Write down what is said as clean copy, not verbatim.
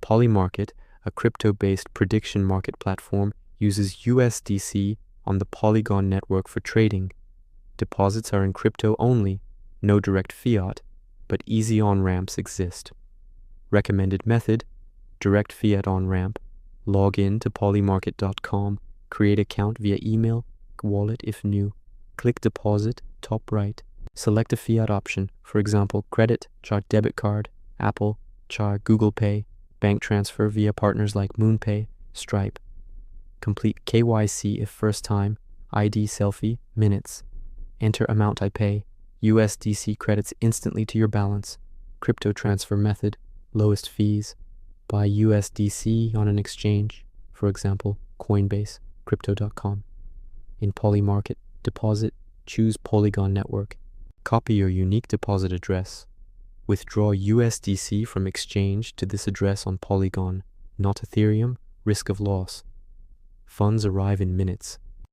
Polymarket, a crypto-based prediction market platform, uses USDC on the Polygon network for trading. Deposits are in crypto only, no direct fiat, but easy on-ramps exist. Recommended method: direct fiat on-ramp. Log in to polymarket.com, create account via email, wallet if new. Click deposit, top right. Select a fiat option, for example, credit, charge debit card, Apple, charge Google Pay, bank transfer via partners like MoonPay, Stripe. Complete KYC if first time, ID selfie, minutes. Enter amount I pay. USDC credits instantly to your balance. Crypto transfer method, lowest fees. Buy USDC on an exchange, for example, Coinbase, crypto.com. In Polymarket, deposit, choose Polygon network. Copy your unique deposit address. Withdraw USDC from exchange to this address on Polygon, not Ethereum, risk of loss. Funds arrive in minutes.